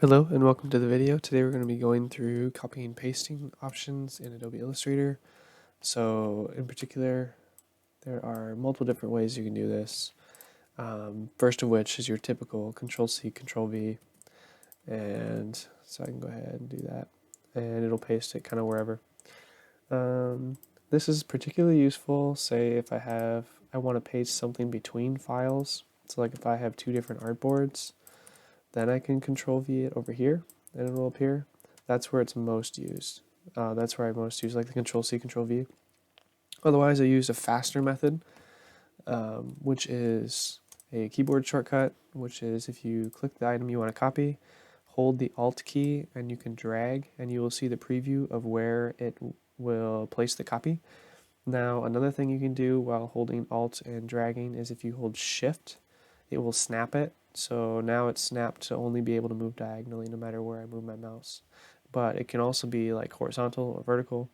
Hello and welcome to the video. Today we're going to be going through copying and pasting options in Adobe Illustrator. So in particular, there are multiple different ways you can do this. First of which is your typical Ctrl C Ctrl V, and so I can go ahead and do that, and it'll paste it kind of wherever. This is particularly useful, say if I want to paste something between files. So like if I have two different artboards, then I can Control V it over here and it will appear. That's where it's most used. That's where I most use like the Control C Control V. Otherwise I use a faster method, which is a keyboard shortcut, which is if you click the item you want to copy, hold the Alt key and you can drag and you will see the preview of where it will place the copy. Now another thing you can do while holding Alt and dragging is if you hold Shift, it will snap it. So now it's snapped to only be able to move diagonally no matter where I move my mouse. But it can also be like horizontal or vertical.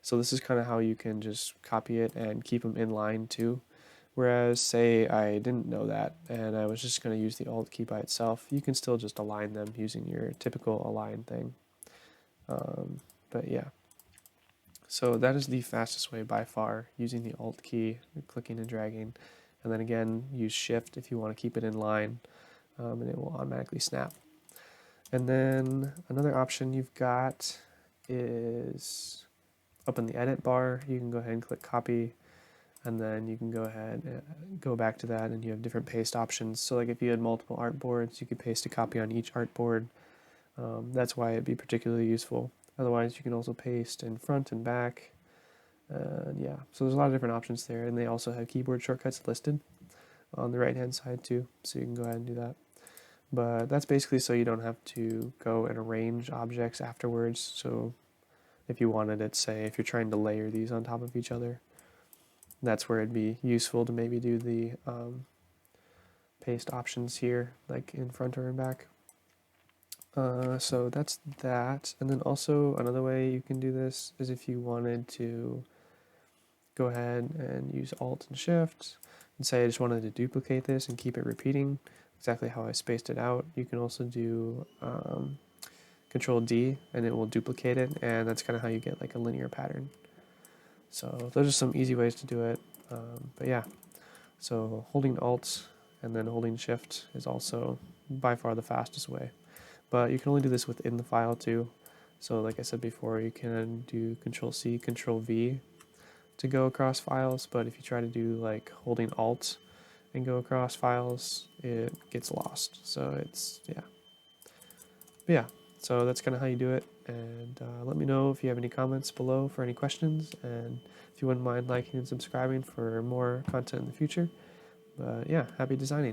So this is kind of how you can just copy it and keep them in line too. Whereas say I didn't know that and I was just going to use the Alt key by itself, you can still just align them using your typical align thing. But yeah. So that is the fastest way by far, using the Alt key, clicking and dragging. And then again, use Shift if you want to keep it in line, and it will automatically snap. And then another option you've got is up in the edit bar, you can go ahead and click copy, and then you can go ahead and go back to that, and you have different paste options. So like if you had multiple artboards, you could paste a copy on each artboard. That's why it'd be particularly useful. Otherwise, you can also paste in front and back. Yeah, so there's a lot of different options there, and they also have keyboard shortcuts listed on the right hand side too, so you can go ahead and do that. But that's basically so you don't have to go and arrange objects afterwards. So if you wanted it, say if you're trying to layer these on top of each other, that's where it'd be useful to maybe do the paste options here, like in front or in back. So that's that. And then also another way you can do this is if you wanted to go ahead and use Alt and Shift and say I just wanted to duplicate this and keep it repeating exactly how I spaced it out. You can also do Control D and it will duplicate it, and that's kind of how you get like a linear pattern. So those are some easy ways to do it. But yeah, so holding Alt and then holding Shift is also by far the fastest way. But you can only do this within the file too. So like I said before, you can do Control C, Control V to go across files, but if you try to do like holding Alt and go across files, it gets lost. So it's, yeah. But yeah, so that's kind of how you do it. And let me know if you have any comments below for any questions, and if you wouldn't mind liking and subscribing for more content in the future. But yeah, happy designing.